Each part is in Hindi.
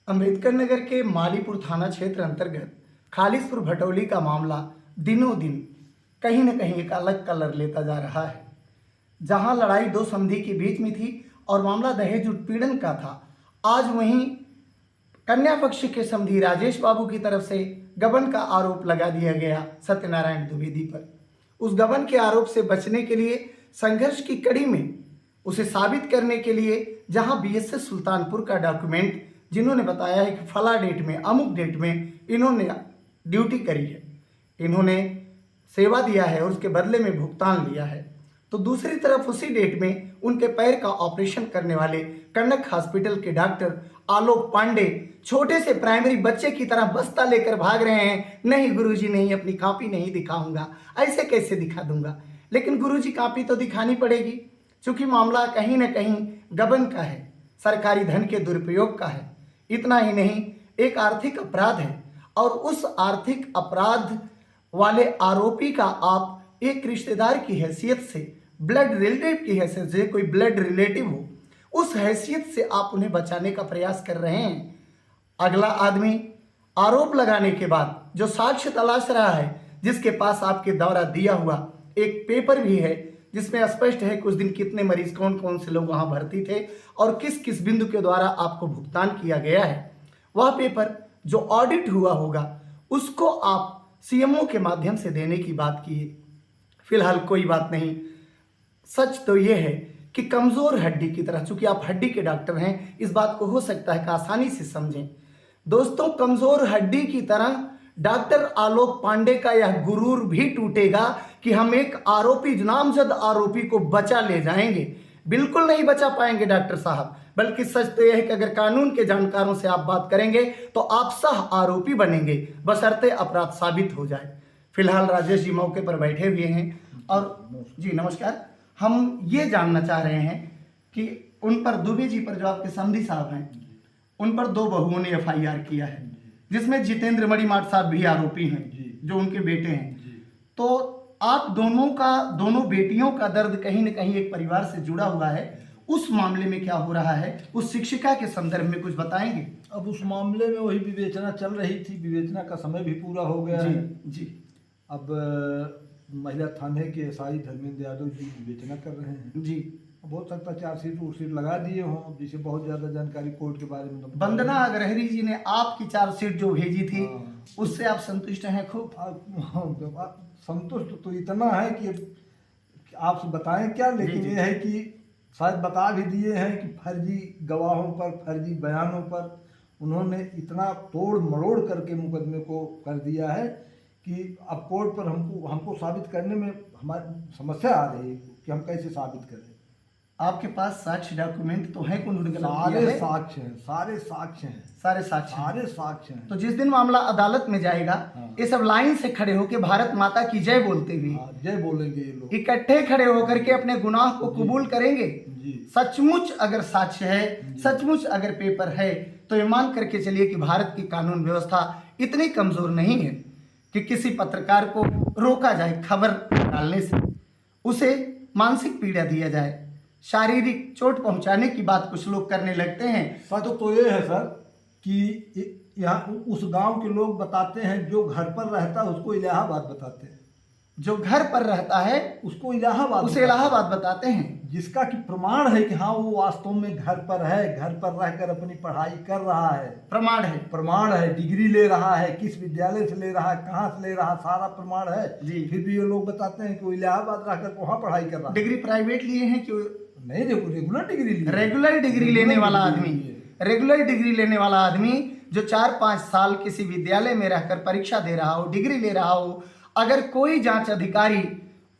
अंबेडकर नगर के मालीपुर थाना क्षेत्र अंतर्गत खालिसपुर भटौली का मामला दिनों दिन कहीं न कहीं एक अलग कलर लेता जा रहा है। जहां लड़ाई दो समधी के बीच में थी और मामला दहेज उत्पीड़न का था, आज वहीं कन्या पक्ष के समधी राजेश बाबू की तरफ से गबन का आरोप लगा दिया गया सत्यनारायण द्विवेदी पर। उस गबन के आरोप से बचने के लिए संघर्ष की कड़ी में उसे साबित करने के लिए जहां बीएसएस सुल्तानपुर का डॉक्यूमेंट जिन्होंने बताया है कि फला डेट में अमुक डेट में इन्होंने ड्यूटी करी है, इन्होंने सेवा दिया है और उसके बदले में भुगतान लिया है, तो दूसरी तरफ उसी डेट में उनके पैर का ऑपरेशन करने वाले कनक हॉस्पिटल के डॉक्टर आलोक पांडे छोटे से प्राइमरी बच्चे की तरह बस्ता लेकर भाग रहे हैं। नहीं गुरुजी नहीं, अपनी कॉपी नहीं दिखाऊंगा, ऐसे कैसे दिखा दूंगा। लेकिन गुरुजी कॉपी तो दिखानी पड़ेगी, क्योंकि मामला कहीं ना कहीं गबन का है, सरकारी धन के दुरुपयोग का है। इतना ही नहीं, एक आर्थिक अपराध है और उस आर्थिक अपराध वाले आरोपी का आप एक रिश्तेदार की हैसियत से, ब्लड रिलेटिव की हैसियत से, कोई ब्लड रिलेटिव हो उस हैसियत से आप उन्हें बचाने का प्रयास कर रहे हैं। अगला आदमी आरोप लगाने के बाद जो साक्ष्य तलाश रहा है, जिसके पास आपके द्वारा दिया हुआ एक पेपर भी है जिसमें स्पष्ट है कि उस दिन कितने मरीज, कौन कौन से लोग वहां भर्ती थे और किस किस बिंदु के द्वारा आपको भुगतान किया गया है, वह पेपर जो ऑडिट हुआ होगा उसको आप सीएमओ के माध्यम से देने की बात की। फिलहाल कोई बात नहीं, सच तो यह है कि कमजोर हड्डी की तरह, चूंकि आप हड्डी के डॉक्टर हैं, इस बात को हो सकता है कि आसानी से समझें। दोस्तों, कमजोर हड्डी की तरह डॉक्टर आलोक पांडे का यह गुरूर भी टूटेगा कि हम एक आरोपी, नामजद आरोपी को बचा ले जाएंगे। बिल्कुल नहीं बचा पाएंगे डॉक्टर साहब, बल्कि सच तो यह है कि अगर कानून के जानकारों से आप बात करेंगे तो आप सह आरोपी बनेंगे, बशर्ते अपराध साबित हो जाए। फिलहाल राजेश जी मौके पर बैठे हुए हैं और जी नमस्कार। हम ये जानना चाह रहे हैं कि उन पर, दुबे जी पर, जो आपके समधी साहब हैं, उन पर दो बहुओं ने एफआईआर किया है, जिसमें जितेंद्र मणिमाट साहब भी आरोपी हैं, जो उनके बेटे हैं। तो आप दोनों बेटियों का दर्द कहीं न कहीं एक परिवार से जुड़ा हुआ है। उस मामले में क्या हो रहा है, उस शिक्षिका के संदर्भ में कुछ बताएंगे? अब उस मामले में वही विवेचना चल रही थी, विवेचना का समय भी पूरा हो गया है जी। अब महिला थाने के एसआई धर्मेंद्र यादव जी विवेचना कर रहे हैं जी। हो सकता है चार्जशीट लगा दिए हों, जिसे बहुत ज्यादा जानकारी कोर्ट के बारे में। वंदना अग्रहरी जी ने आपकी चार्जशीट जो भेजी थी, उससे आप संतुष्ट हैं? खूब संतुष्ट तो इतना है कि आपसे बताएं क्या, लेकिन ये है कि शायद बता भी दिए हैं कि फर्जी गवाहों पर, फर्जी बयानों पर उन्होंने इतना तोड़ मरोड़ करके मुकदमे को कर दिया है कि अब कोर्ट पर हमको साबित करने में हमारी समस्या आ रही है कि हम कैसे साबित करें। आपके पास साक्ष्य डॉक्यूमेंट तो है? सारे साक्ष्य हैं। तो जिस दिन मामला अदालत में जाएगा, ये सब लाइन से खड़े होकर भारत माता की जय बोलते हुए, जय बोलेंगे ये लोग, इकट्ठे खड़े होकर के अपने गुनाह को कबूल करेंगे। सचमुच अगर साक्ष्य है, सचमुच अगर पेपर है, तो ये मान करके चलिए कि भारत की कानून व्यवस्था इतनी कमजोर नहीं है कि किसी पत्रकार को रोका जाए खबर डालने से, उसे मानसिक पीड़ा दिया जाए, शारीरिक चोट पहुंचाने की बात कुछ लोग करने लगते हैं। सच तो ये है सर कि यहाँ उस गांव के लोग बताते हैं, जो घर पर रहता है उसको इलाहाबाद बताते हैं, जो घर पर रहता है उसको इलाहाबाद, उसे इलाहाबाद बताते हैं, जिसका कि प्रमाण है कि हाँ वो वास्तव में घर पर है, घर पर रहकर अपनी पढ़ाई कर रहा है, प्रमाण है, डिग्री ले रहा है, किस विद्यालय से ले रहा है, कहाँ से ले रहा है, सारा प्रमाण है जी। फिर भी ये लोग बताते हैं कि वो इलाहाबाद रहकर वहाँ पढ़ाई कर रहा है। डिग्री प्राइवेट लिए हैं कि नहीं, रेगुलर डिग्री, रेगुलर डिग्री लेने वाला आदमी, रेगुलर डिग्री लेने वाला आदमी जो 4-5 साल किसी विद्यालय में रहकर परीक्षा दे रहा हो, डिग्री ले रहा हो, अगर कोई जांच अधिकारी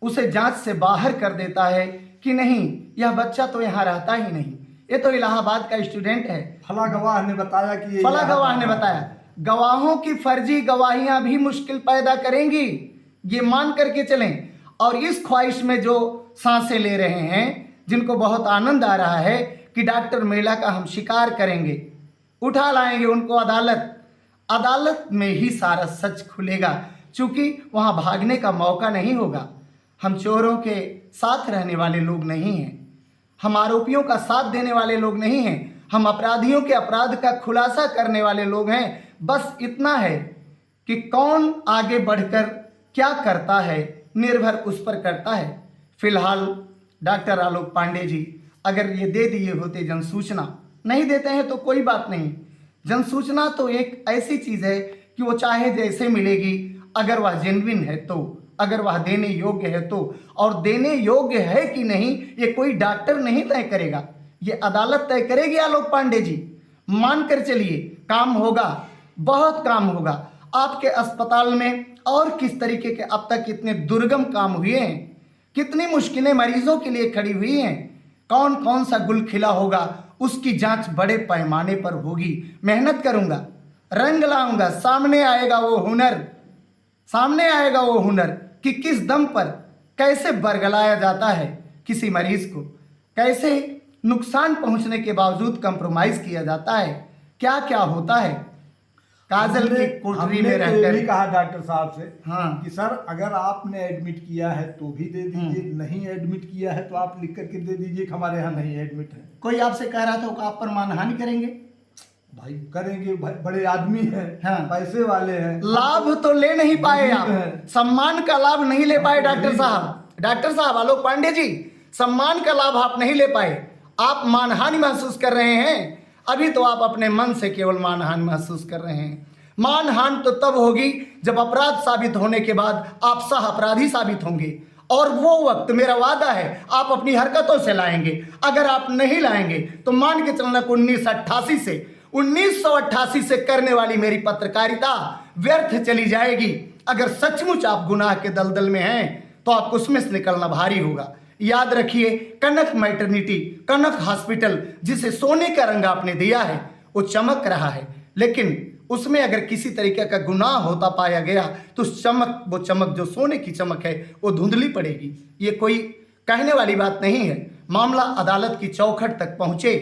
उसे जांच से बाहर कर देता है कि नहीं यह बच्चा तो यहाँ रहता ही नहीं, ये तो इलाहाबाद का स्टूडेंट है, फला गवाह ने बताया कि फला गवाह ने बताया, गवाहों की फर्जी गवाहियां भी मुश्किल पैदा करेंगी, ये मान करके चलें। और इस ख्वाहिश में जो सांसें ले रहे हैं, जिनको बहुत आनंद आ रहा है कि डॉक्टर महिला का हम शिकार करेंगे, उठा लाएंगे उनको अदालत में ही सारा सच खुलेगा, क्योंकि वहां भागने का मौका नहीं होगा। हम चोरों के साथ रहने वाले लोग नहीं हैं, हम आरोपियों का साथ देने वाले लोग नहीं हैं, हम अपराधियों के अपराध का खुलासा करने वाले लोग हैं। बस इतना है कि कौन आगे बढ़कर क्या करता है निर्भर उस पर करता है। फिलहाल डॉक्टर आलोक पांडे जी अगर ये दे दिए होते जन सूचना, नहीं देते हैं तो कोई बात नहीं। जन सूचना तो एक ऐसी चीज़ है कि वो चाहे जैसे मिलेगी, अगर वह जेन्युइन है तो, अगर वह देने योग्य है तो। और देने योग्य है कि नहीं ये कोई डॉक्टर नहीं तय करेगा, ये अदालत तय करेगी। आलोक पांडे जी मान कर चलिए काम होगा, बहुत काम होगा आपके अस्पताल में। और किस तरीके के अब तक इतने दुर्गम काम हुए हैं, कितनी मुश्किलें मरीजों के लिए खड़ी हुई हैं, कौन कौन सा गुल खिला होगा उसकी जांच बड़े पैमाने पर होगी। मेहनत करूंगा, रंग लाऊंगा, सामने आएगा वो हुनर, सामने आएगा वो हुनर कि किस दम पर कैसे बरगलाया जाता है किसी मरीज को, कैसे नुकसान पहुंचने के बावजूद कंप्रोमाइज किया जाता है, क्या क्या होता है। काजल की कोठरी में रहकर भी कहा डॉक्टर साहब से हाँ कि सर अगर आपने एडमिट किया है तो भी दे दीजिए, नहीं एडमिट किया है तो आप लिख करके दे दीजिए कि हमारे यहाँ नहीं एडमिट है। कोई आपसे कह रहा था कि आप पर मानहानि करेंगे। भाई करेंगे, भाई बड़े आदमी हैं, हाँ। पैसे वाले हैं, लाभ तो ले नहीं पाए आप, है। सम्मान का लाभ नहीं ले पाए डॉक्टर साहब। डॉक्टर साहब आलोक पांडे जी सम्मान का लाभ आप नहीं ले पाए, आप मानहानि महसूस कर रहे हैं। अभी तो आप अपने मन से केवल मानहानि महसूस कर रहे हैं। मानहानि तो तब होगी जब अपराध साबित होने के बाद आप सह अपराधी साबित होंगे, और वो वक्त मेरा वादा है आप अपनी हरकतों से लाएंगे। अगर आप नहीं लाएंगे तो मान के चलना कि 1988 से करने वाली मेरी पत्रकारिता व्यर्थ चली जाएगी। अगर सचमुच आप गुनाह के दलदल में हैं तो आपको उसमें से निकलना भारी होगा। याद रखिए, कनक मैटरनिटी, कनक हॉस्पिटल जिसे सोने का रंग आपने दिया है वो चमक रहा है, लेकिन उसमें अगर किसी तरीके का गुनाह होता पाया गया तो वो चमक जो सोने की चमक है वो धुंधली पड़ेगी। ये कोई कहने वाली बात नहीं है। मामला अदालत की चौखट तक पहुंचे,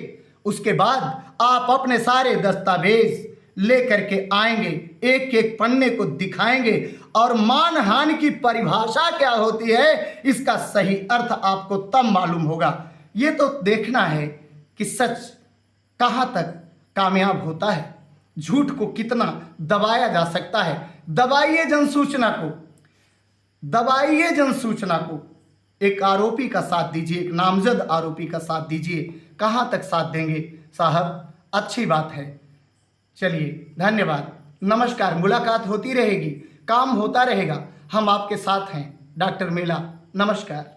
उसके बाद आप अपने सारे दस्तावेज लेकर के आएंगे, एक एक पन्ने को दिखाएंगे और मानहानि की परिभाषा क्या होती है इसका सही अर्थ आपको तब मालूम होगा। ये तो देखना है कि सच कहाँ तक कामयाब होता है, झूठ को कितना दबाया जा सकता है। दबाइए जनसूचना को, दबाइए जनसूचना को। एक आरोपी का साथ दीजिए, एक नामजद आरोपी का साथ दीजिए। कहाँ तक साथ देंगे साहब, अच्छी बात है। चलिए धन्यवाद, नमस्कार। मुलाकात होती रहेगी, काम होता रहेगा, हम आपके साथ हैं। डॉक्टर मेला, नमस्कार।